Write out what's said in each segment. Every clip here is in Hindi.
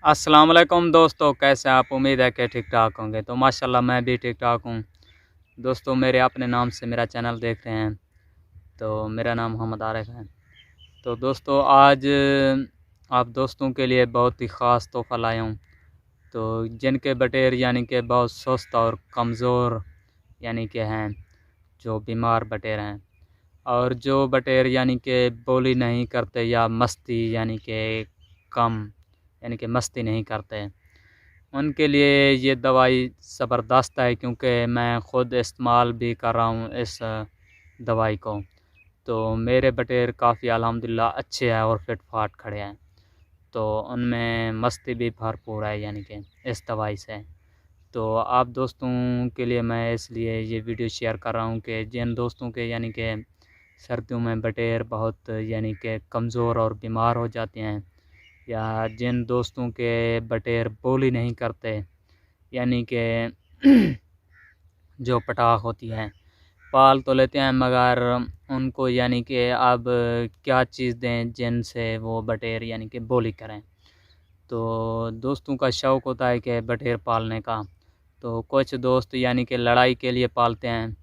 अस्सलाम वालेकुम दोस्तों, कैसे हैं आप? उम्मीद है कि ठीक ठाक होंगे। तो माशाल्लाह मैं भी ठीक ठाक हूँ। दोस्तों मेरे अपने नाम से मेरा चैनल देख रहे हैं, तो मेरा नाम मोहम्मद आरिफ है। तो दोस्तों आज आप दोस्तों के लिए बहुत ही ख़ास तोहफ़ा लाया हूँ। तो जिनके बटेर यानी कि बहुत सुस्त और कमज़ोर यानी कि हैं, जो बीमार बटेर हैं, और जो बटेर यानी कि बोली नहीं करते या मस्ती यानी कि कम यानी कि मस्ती नहीं करते, उनके लिए ये दवाई ज़बरदस्त है, क्योंकि मैं ख़ुद इस्तेमाल भी कर रहा हूँ इस दवाई को। तो मेरे बटेर काफ़ी अल्हम्दुलिल्लाह अच्छे हैं और फिट-फाट खड़े हैं। तो उनमें मस्ती भी भरपूर है यानी कि इस दवाई से। तो आप दोस्तों के लिए मैं इसलिए ये वीडियो शेयर कर रहा हूँ कि जिन दोस्तों के यानी कि सर्दियों में बटेर बहुत यानी कि कमज़ोर और बीमार हो जाते हैं, या जिन दोस्तों के बटेर बोली नहीं करते यानी कि जो पटाख होती है, पाल तो लेते हैं मगर उनको यानी कि अब क्या चीज़ दें जिनसे वो बटेर यानी कि बोली करें। तो दोस्तों का शौक़ होता है कि बटेर पालने का। तो कुछ दोस्त यानी कि लड़ाई के लिए पालते हैं,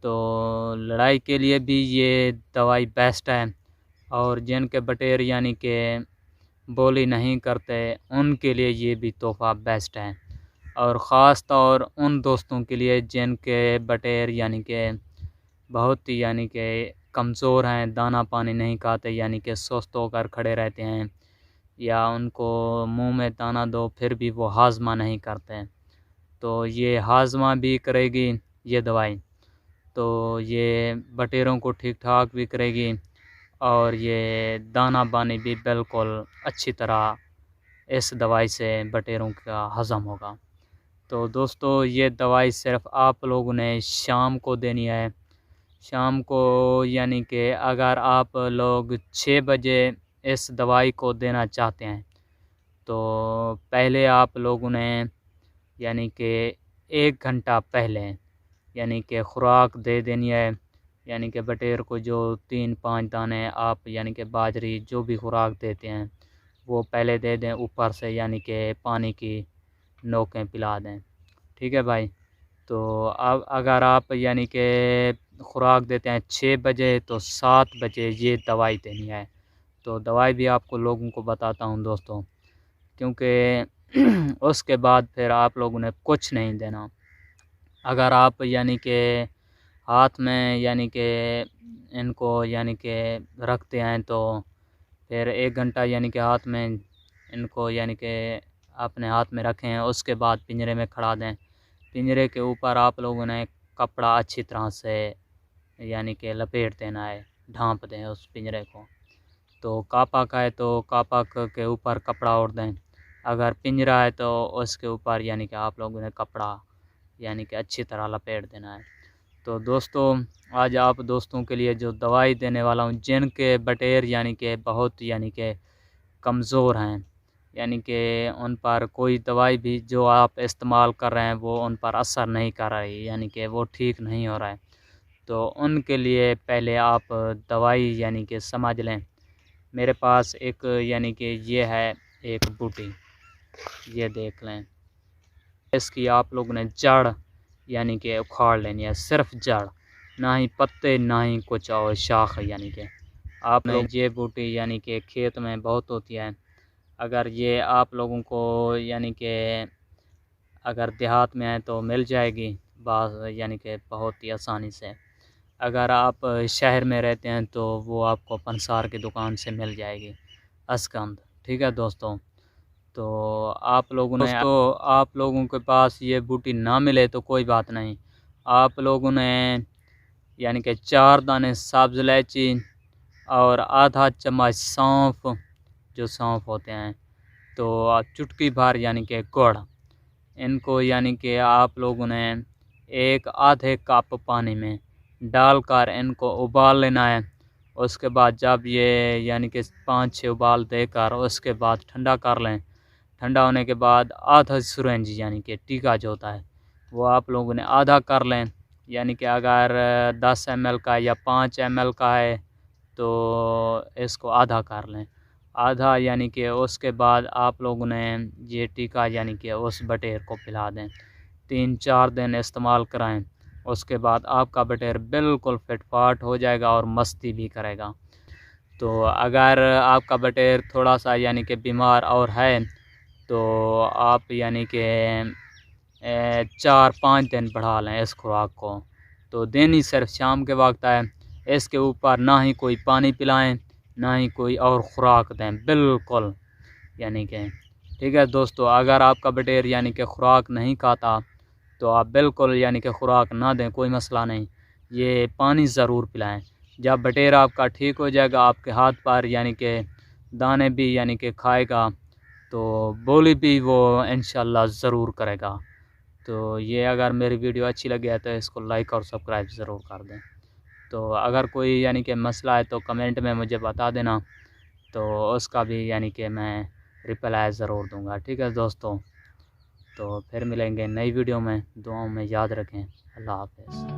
तो लड़ाई के लिए भी ये दवाई बेस्ट है। और जिनके बटेर यानी कि बोली नहीं करते, उनके लिए ये भी तोहफ़ा बेस्ट है। और ख़ास तौर उन दोस्तों के लिए जिनके बटेर यानी कि बहुत ही यानी कि कमज़ोर हैं, दाना पानी नहीं खाते यानी कि सुस्त होकर खड़े रहते हैं, या उनको मुंह में दाना दो फिर भी वो हाज़मा नहीं करते। तो ये हाज़मा भी करेगी ये दवाई, तो ये बटेरों को ठीक-ठाक भी करेगी, और ये दाना पानी भी बिल्कुल अच्छी तरह इस दवाई से बटेरों का हज़म होगा। तो दोस्तों ये दवाई सिर्फ़ आप लोगों ने शाम को देनी है। शाम को यानी कि अगर आप लोग 6 बजे इस दवाई को देना चाहते हैं, तो पहले आप लोगों ने यानी कि 1 घंटा पहले यानी कि खुराक दे देनी है। यानी कि बटेर को जो 3-5 दाने आप यानी कि बाजरी जो भी खुराक देते हैं, वो पहले दे दें ऊपर से, यानी कि पानी की नोकें पिला दें। ठीक है भाई? तो अब अगर आप यानी कि खुराक देते हैं 6 बजे, तो 7 बजे ये दवाई देनी है। तो दवाई भी आपको लोगों को बताता हूँ दोस्तों, क्योंकि उसके बाद फिर आप लोगों ने कुछ नहीं देना। अगर आप यानी कि हाथ में यानी कि इनको यानी कि रखते हैं, तो फिर 1 घंटा यानी कि हाथ में इनको यानी कि अपने हाथ में रखें, उसके बाद पिंजरे में खड़ा दें। पिंजरे के ऊपर आप लोगों ने कपड़ा अच्छी तरह से यानी कि लपेट देना है, ढाँप दें उस पिंजरे को। तो कापक है तो कापक के ऊपर कपड़ा ओढ़ दें। अगर पिंजरा है तो उसके ऊपर यानी कि आप लोगों ने कपड़ा यानी कि अच्छी तरह लपेट देना है। तो दोस्तों आज आप दोस्तों के लिए जो दवाई देने वाला हूँ, जिनके बटेर यानी कि बहुत यानी कि कमज़ोर हैं, यानी कि उन पर कोई दवाई भी जो आप इस्तेमाल कर रहे हैं वो उन पर असर नहीं कर रही, यानी कि वो ठीक नहीं हो रहा है, तो उनके लिए पहले आप दवाई यानी कि समझ लें। मेरे पास एक यानी कि ये है एक बूटी, ये देख लें। इसकी आप लोगों ने जड़ यानी कि उखाड़ लेनी है, सिर्फ जड़, ना ही पत्ते ना ही कुछ और शाख। यानी कि आप लोग ये बूटी यानी कि खेत में बहुत होती है। अगर ये आप लोगों को यानी कि अगर देहात में है तो मिल जाएगी यानी कि बहुत ही आसानी से। अगर आप शहर में रहते हैं तो वो आपको पंसार की दुकान से मिल जाएगी, अस्कंद। ठीक है दोस्तों? तो आप लोगों के पास ये बूटी ना मिले तो कोई बात नहीं, आप लोगों ने यानी कि 4 दाने सब्ज़ इलायची और आधा चम्मच सौंफ, जो सौंफ होते हैं, तो चुटकी भर यानी कि गुड़, इनको यानी कि आप लोगों ने एक आधे कप पानी में डालकर इनको उबाल लेना है। उसके बाद जब ये यानी कि 5-6 उबाल देकर उसके बाद ठंडा कर लें। ठंडा होने के बाद आधा सिरंज यानी कि टीका जो होता है वो आप लोगों ने आधा कर लें। यानी कि अगर 10 ml का या 5 ml का है तो इसको आधा कर लें। आधा यानी कि उसके बाद आप लोगों ने ये टीका यानी कि उस बटेर को पिला दें। 3-4 दिन इस्तेमाल कराएं, उसके बाद आपका बटेर बिल्कुल फिट-फाट हो जाएगा और मस्ती भी करेगा। तो अगर आपका बटेर थोड़ा सा यानी कि बीमार और है तो आप यानी कि 4-5 दिन बढ़ा लें इस खुराक को। तो दिन ही सिर्फ शाम के वक्त है, इसके ऊपर ना ही कोई पानी पिलाएं, ना ही कोई और ख़ुराक दें बिल्कुल यानी कि। ठीक है दोस्तों, अगर आपका बटेर यानी कि ख़ुराक नहीं खाता तो आप बिल्कुल यानी कि ख़ुराक ना दें, कोई मसला नहीं, ये पानी ज़रूर पिलाएं। जब बटेर आपका ठीक हो जाएगा, आपके हाथ पर यानी कि दाने भी यानी कि खाएगा, तो बोली भी वो इंशाल्लाह ज़रूर करेगा। तो ये अगर मेरी वीडियो अच्छी लगी है तो इसको लाइक और सब्सक्राइब ज़रूर कर दें। तो अगर कोई यानी कि मसला है तो कमेंट में मुझे बता देना, तो उसका भी यानी कि मैं रिप्लाई ज़रूर दूंगा। ठीक है दोस्तों, तो फिर मिलेंगे नई वीडियो में। दुआओं में याद रखें। अल्लाह हाफ़िज़।